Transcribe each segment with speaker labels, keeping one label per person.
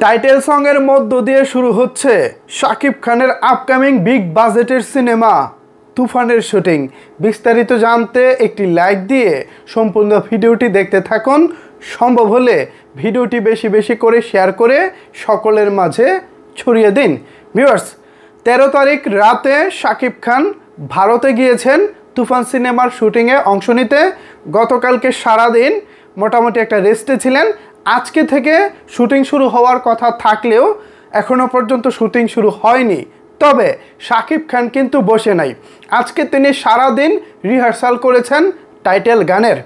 Speaker 1: Title সঙ্গের মধ্য দিয়ে শুরু হচ্ছে শাকিব খানের আপকামিং বিগ বাজেটের সিনেমা তুফানের শুটিং। বিস্তারিত জানতে একটি লাইক দিয়ে সম্পূর্ণ ভিডিওটি দেখতে থাকুন। সম্ভব হলে ভিডিওটি বেশি বেশি করে শেয়ার করে সকলের মাঝে ছড়িয়ে দিন। ভিউয়ার্স, 13 তারিখ রাতে শাকিব খান ভারতে গিয়েছেন তুফান সিনেমার শুটিংয়ে অংশ নিতে। গতকালকে সারাদিন মোটামুটি একটা রেস্টে ছিলেন। আজকে থেকে শুটিং শুরু হওয়ার কথা থাকলেও এখনও পর্যন্ত শুটিং শুরু হয়নি। তবে শাকিব খান কিন্তু বসে নাই। আজকে তিনি সারাদিন রিহার্সাল করেছেন টাইটেল গানের,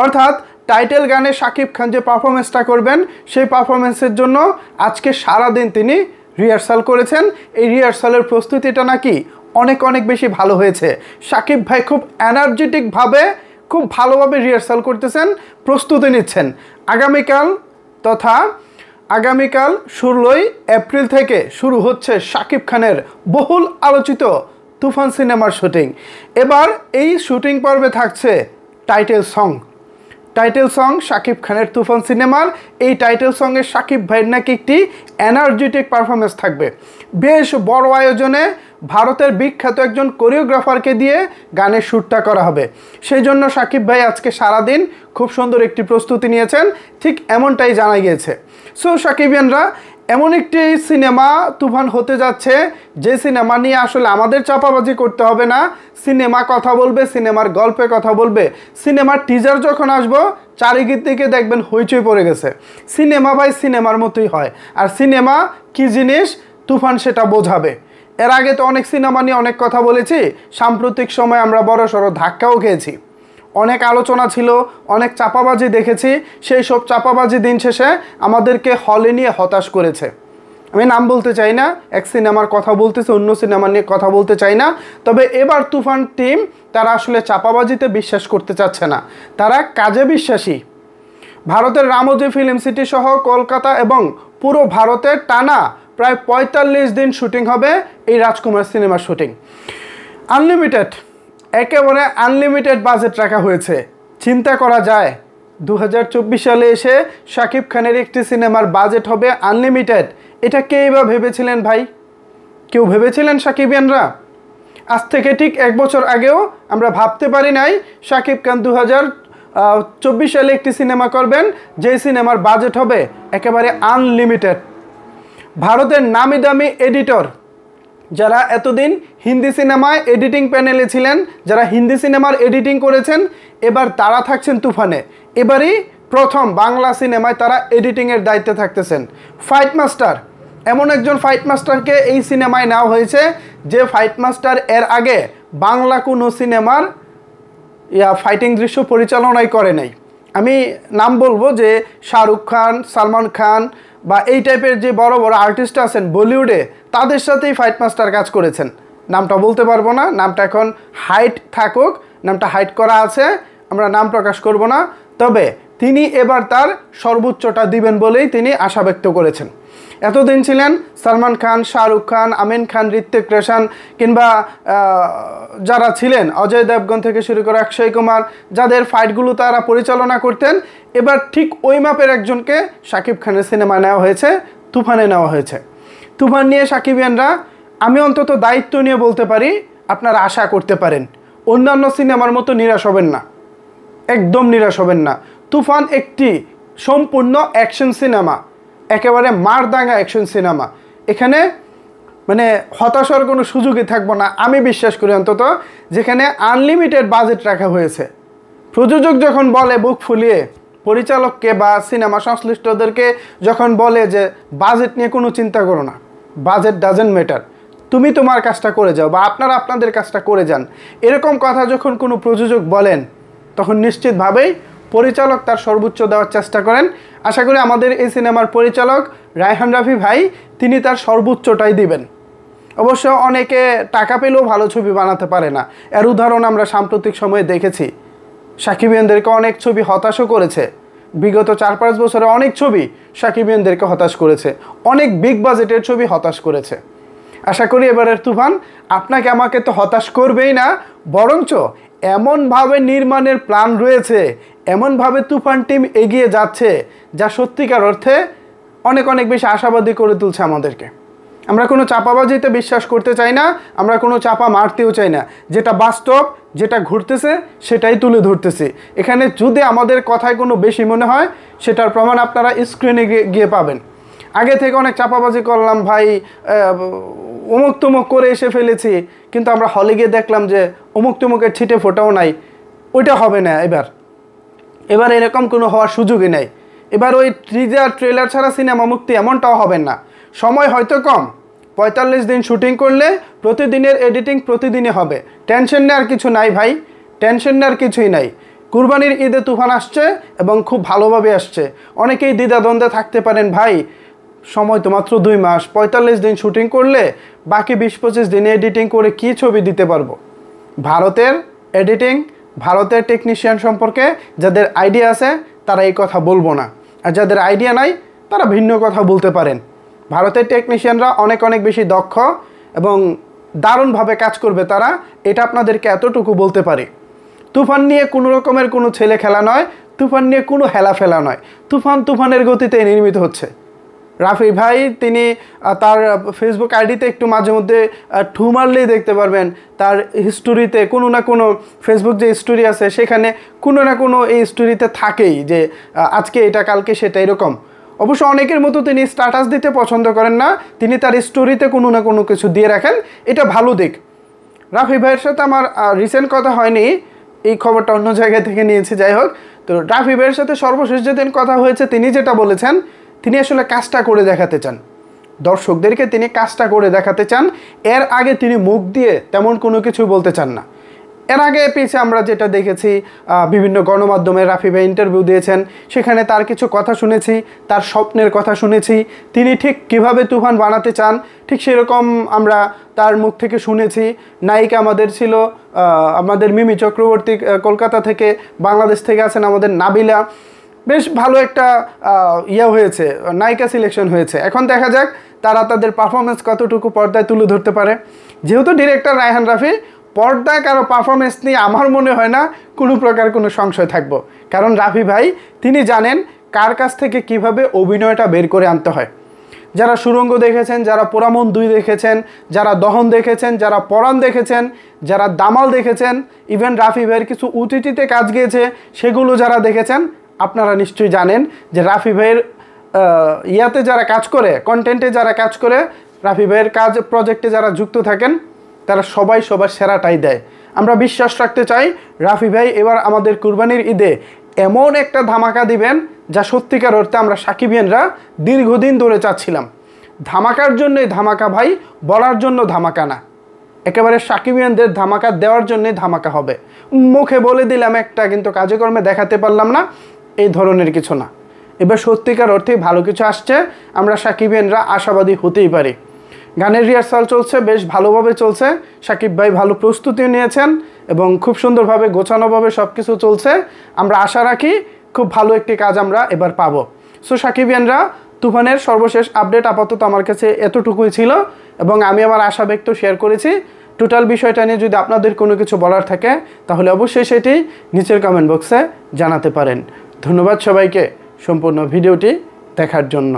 Speaker 1: অর্থাৎ টাইটেল গানে শাকিব খান যে পারফরমেন্সটা করবেন সেই পারফরমেন্সের জন্য আজকে সারাদিন তিনি রিহার্সাল করেছেন। এই রিহার্সালের প্রস্তুতিটা নাকি অনেক অনেক বেশি ভালো হয়েছে। শাকিব ভাই খুব এনার্জেটিকভাবে খুব ভালোভাবে রিহার্সাল করতেছেন, প্রস্তুতি নিচ্ছেন। আগামীকাল 16ই এপ্রিল থেকে শুরু হচ্ছে শাকিব খানের বহুল আলোচিত তুফান সিনেমার শুটিং। এবার এই শুটিং পর্বে থাকছে টাইটেল সং শাকিব খানের তুফান সিনেমার। এই টাইটেল সঙ্গে শাকিব ভাইয়ের নাকি একটি এনার্জেটিক পারফরমেন্স থাকবে। বেশ বড় আয়োজনে ভারতের বিখ্যাত একজন কোরিওগ্রাফারকে দিয়ে গানের শ্যুটটা করা হবে। সেই জন্য শাকিব ভাই আজকে সারাদিন খুব সুন্দর একটি প্রস্তুতি নিয়েছেন, ঠিক এমনটাই জানা গিয়েছে। সো শাকিবিয়ানরা, এমন একটি সিনেমা তুফান হতে যাচ্ছে যে সিনেমা নিয়ে আসলে আমাদের চাপাবাজি করতে হবে না। সিনেমা কথা বলবে, সিনেমার গল্পে কথা বলবে। সিনেমার টিজার যখন আসবো চারিদিকে দেখবেন হইচই পড়ে গেছে। সিনেমা ভাই সিনেমার মতোই হয়, আর সিনেমা কি জিনিস তুফান সেটা বোঝাবে। এর আগে তো অনেক সিনেমা নিয়ে অনেক কথা বলেছি, সাম্প্রতিক সময় আমরা বড়সড় ধাক্কাও খেয়েছি। অনেক আলোচনা ছিল, অনেক চাপাবাজি দেখেছি। সেই সব চাপাবাজি দিন শেষে আমাদেরকে হলে নিয়ে হতাশ করেছে। আমি নাম বলতে চাই না, এক সিনেমার কথা বলতেছে, অন্য সিনেমা নিয়ে কথা বলতে চাই না। তবে এবার তুফান টিম তারা আসলে চাপাবাজিতে বিশ্বাস করতে চাচ্ছে না, তারা কাজে বিশ্বাসী। ভারতের রামোজি ফিল্ম সিটি সহ কলকাতা এবং পুরো ভারতে টানা প্রায় 45 দিন শুটিং হবে এই রাজকুমার সিনেমার শুটিং। আনলিমিটেড, একেবারে আনলিমিটেড বাজেট রাখা হয়েছে। চিন্তা করা যায় 2024 সালে এসে শাকিব খানের একটি সিনেমার বাজেট হবে আনলিমিটেড। এটা কেই বা ভেবেছিলেন ভাই? কেউ ভেবেছিলেন শাকিবিয়ানরা? আজ থেকে ঠিক 1 বছর আগেও আমরা ভাবতে পারি নাই শাকিব খান 2024 সালে একটি সিনেমা করবেন যে সিনেমার বাজেট হবে একেবারে আনলিমিটেড। ভারতের নামি দামি এডিটর যারা এতদিন হিন্দি সিনেমায় এডিটিং প্যানেলে ছিলেন, যারা হিন্দি সিনেমার এডিটিং করেছেন, এবার তারা থাকছেন তুফানে। এবারই প্রথম বাংলা সিনেমায় তারা এডিটিংয়ের দায়িত্বে থাকতেছেন। ফাইট মাস্টার, এমন একজন ফাইট মাস্টারকে এই সিনেমায় নেওয়া হয়েছে যে ফাইট মাস্টার এর আগে বাংলা কোনো সিনেমার ফাইটিং দৃশ্য পরিচালনাই করে নাই। আমি নাম বলবো যে শাহরুখ খান, সালমান খান বা এই টাইপের যে বড় বড় আর্টিস্ট আছেন বলিউডে, তাদের সাথেই ফাইট মাস্টার কাজ করেছেন। নামটা বলতে পারবো না, নামটা এখন হাইড থাকুক, নামটা হাইড করা আছে, আমরা নাম প্রকাশ করব না। তবে তিনি এবার তার সর্বোচ্চটা দিবেন বলেই তিনি আশা ব্যক্ত করেছেন। এতদিন ছিলেন সালমান খান, শাহরুখ খান, আমিন খান, ঋত্বিক রোশন, কিংবা যারা ছিলেন অজয় দেবগন থেকে শুরু করে অক্ষয় কুমার, যাদের ফাইটগুলো তারা পরিচালনা করতেন। এবার ঠিক ওই মাপের একজনকে শাকিব খানের সিনেমায় নেওয়া হয়েছে, তুফানে নেওয়া হয়েছে। তুফান নিয়ে শাকিবিয়ানরা, আমি অন্তত দায়িত্ব নিয়ে বলতে পারি, আপনারা আশা করতে পারেন অন্যান্য সিনেমার মতো নিরাশ হবেন না, একদম নিরাশ হবেন না। তুফান একটি সম্পূর্ণ অ্যাকশন সিনেমা, একেবারে মারদাঙ্গা অ্যাকশন সিনেমা। এখানে মানে হতাশার কোনো সুযোগই থাকবো না আমি বিশ্বাস করি। অন্তত যেখানে আনলিমিটেড বাজেট রাখা হয়েছে, প্রযোজক যখন বলে বুক ফুলিয়ে, পরিচালককে বা সিনেমা সংশ্লিষ্টদেরকে যখন বলে যে বাজেট নিয়ে কোনো চিন্তা করো না, বাজেট ডাজেন্ট ম্যাটার, তুমি তোমার কাজটা করে যাও বা আপনারা আপনাদের কাজটা করে যান, এরকম কথা যখন কোনো প্রযোজক বলেন, তখন নিশ্চিতভাবেই পরিচালক তার সর্বোচ্চ দেওয়ার চেষ্টা করেন। আশা করি আমাদের এই সিনেমার পরিচালক রায়হান রাফি ভাই, তিনি তার সর্বোচ্চটাই দিবেন। অবশ্য অনেকে টাকা পেলেও ভালো ছবি বানাতে পারে না, এর উদাহরণ আমরা সাম্প্রতিক সময়ে দেখেছি। শাকিবিয়ানদেরকে অনেক ছবি হতাশও করেছে। বিগত 4-5 বছরে অনেক ছবি শাকিবিয়ানদেরকে হতাশ করেছে, অনেক বিগ বাজেটের ছবি হতাশ করেছে। আশা করি এবারের তুফান আপনাকে আমাকে তো হতাশ করবেই না, বরঞ্চ এমনভাবে নির্মাণের প্ল্যান রয়েছে, এমনভাবে তুফান টিম এগিয়ে যাচ্ছে, যা সত্যিকার অর্থে অনেক অনেক বেশি আশাবাদী করে তুলছে আমাদেরকে। আমরা কোনো চাপাবাজিতে বিশ্বাস করতে চাই না, আমরা কোনো চাপা মারতেও চাই না। যেটা বাস্তব, যেটা ঘুরতেছে সেটাই তুলে ধরতেছি। এখানে যদি আমাদের কথায় কোনো বেশি মনে হয় সেটার প্রমাণ আপনারা স্ক্রিনে গিয়ে পাবেন। আগে থেকে অনেক চাপাবাজি করলাম ভাই, অমুক তমুক করে এসে ফেলেছি, কিন্তু আমরা হলে গিয়ে দেখলাম যে অমুক তমুকের ছিটে ফোটাও নাই। ওইটা হবে না এবার এরকম কোনো হওয়ার সুযোগই নেই। এবার ওই টিজার ট্রেলার ছাড়া সিনেমা মুক্তি এমনটাও হবেন না। সময় হয়তো কম, 45 দিন শুটিং করলে প্রতিদিনের এডিটিং প্রতিদিনই হবে। টেনশন নেওয়ার কিছু নাই ভাই, টেনশন নেওয়ার কিছুই নাই। কুরবানির ঈদে তুফান আসছে এবং খুব ভালোভাবে আসছে। অনেকেই দ্বিধাদ্বন্দ্বে থাকতে পারেন ভাই, সময় তো মাত্র 2 মাস, 45 দিন শুটিং করলে বাকি 20-25 দিনে এডিটিং করে কী ছবি দিতে পারবো? ভারতের এডিটিং, ভারতের টেকনিশিয়ান সম্পর্কে যাদের আইডিয়া আছে তারা এই কথা বলবো না, আর যাদের আইডিয়া নাই তারা ভিন্ন কথা বলতে পারেন। ভারতের টেকনিশিয়ানরা অনেক অনেক বেশি দক্ষ এবং দারুণভাবে কাজ করবে তারা, এটা আপনাদেরকে এতটুকু বলতে পারি। তুফান নিয়ে কোনো রকমের কোনো ছেলে খেলা নয়, তুফান নিয়ে কোনো হেলাফেলা নয়। তুফানের গতিতে নির্মিত হচ্ছে। রাফি ভাই তিনি তার ফেসবুক আইডিতে একটু মাঝে মধ্যে ঠু মারলেই দেখতে পারবেন তার হিস্টোরিতে কোনো না কোনো, ফেসবুক যে স্টোরি আছে সেখানে কোনো না কোনো এই স্টোরিতে থাকেই যে আজকে এটা কালকে সেটা এরকম। অবশ্য অনেকের মতো তিনি স্ট্যাটাস দিতে পছন্দ করেন না, তিনি তার স্টোরিতে কোনো না কোনো কিছু দিয়ে রাখেন, এটা ভালো দিক। রাফি ভাইয়ের সাথে আমার রিসেন্ট কথা হয়নি, এই খবরটা অন্য জায়গা থেকে নিয়েছি। যাই হোক, তো রাফি ভাইয়ের সাথে সর্বশেষ যেদিন কথা হয়েছে তিনি যেটা বলেছেন, তিনি আসলে কাজটা করে দেখাতে চান, দর্শকদেরকে তিনি কাজটা করে দেখাতে চান। এর আগে তিনি মুখ দিয়ে তেমন কোনো কিছু বলতে চান না। এর আগে পিছিয়ে আমরা যেটা দেখেছি, বিভিন্ন গণমাধ্যমে রাফি ভাই ইন্টারভিউ দিয়েছেন, সেখানে তার কিছু কথা শুনেছি, তার স্বপ্নের কথা শুনেছি। তিনি ঠিক কিভাবে তুফান বানাতে চান ঠিক সেরকম আমরা তার মুখ থেকে শুনেছি। নায়িকা আমাদের ছিল আমাদের মিমি চক্রবর্তী, কলকাতা থেকে, বাংলাদেশ থেকে আছেন আমাদের নাবিলা। বেশ ভালো একটা হয়েছে, নায়িকা সিলেকশন হয়েছে। এখন দেখা যাক তারা তাদের পারফরমেন্স কতটুকু পর্দায় তুলে ধরতে পারে। যেহেতু ডিরেক্টর রায়হান রাফি, পর্দায় কারো পারফরমেন্স নিয়ে আমার মনে হয় না কোনো প্রকার কোনো সংশয় থাকবো, কারণ রাফি ভাই তিনি জানেন কার কাছ থেকে কিভাবে অভিনয়টা বের করে আনতে হয়। যারা সুরঙ্গ দেখেছেন, যারা পোড়ামন 2 দেখেছেন, যারা দহন দেখেছেন, যারা পরাণ দেখেছেন, যারা দামাল দেখেছেন, ইভেন রাফি ভাইয়ের কিছু ওটিটিতে কাজ গিয়েছে সেগুলো যারা দেখেছেন, আপনারা নিশ্চয়ই জানেন যে রাফি ভাইয়ের ইয়াতে যারা কাজ করে, কন্টেন্টে যারা কাজ করে, রাফি ভাইয়ের কাজ প্রজেক্টে যারা যুক্ত থাকেন, তারা সবাই সবার সেরাটাই দেয়। আমরা বিশ্বাস রাখতে চাই রাফি ভাই এবার আমাদের কুরবানির ঈদে এমন একটা ধামাকা দিবেন যা সত্যিকার অর্থে আমরা সাকিবিয়ানরা দীর্ঘদিন ধরে চাচ্ছিলাম। ধামাকার জন্যই ধামাকা ভাই, বলার জন্য ধামাকা না, একেবারে সাকিবিয়ানদের ধামাকা দেওয়ার জন্যই ধামাকা হবে। মুখে বলে দিলাম একটা, কিন্তু কাজকর্মে দেখাতে পারলাম না, এই ধরনের কিছু না। এবার সত্যিকার অর্থেই ভালো কিছু আসছে, আমরা সাকিবিয়ানরা আশাবাদী হতেই পারি। গানের রিহার্সাল চলছে, বেশ ভালোভাবে চলছে। সাকিব ভাই ভালো প্রস্তুতিও নিয়েছেন এবং খুব সুন্দরভাবে গোছানোভাবে সব কিছু চলছে। আমরা আশা রাখি খুব ভালো একটি কাজ আমরা এবার পাবো। সো সাকিবিয়ানরা, তুফানের সর্বশেষ আপডেট আপাতত আমার কাছে এতটুকুই ছিল এবং আমি আমার আশা ব্যক্ত শেয়ার করেছি। টোটাল বিষয়টা নিয়ে যদি আপনাদের কোনো কিছু বলার থাকে তাহলে অবশ্যই সেটি নিচের কমেন্ট বক্সে জানাতে পারেন। ধন্যবাদ সবাইকে সম্পূর্ণ ভিডিওটি দেখার জন্য।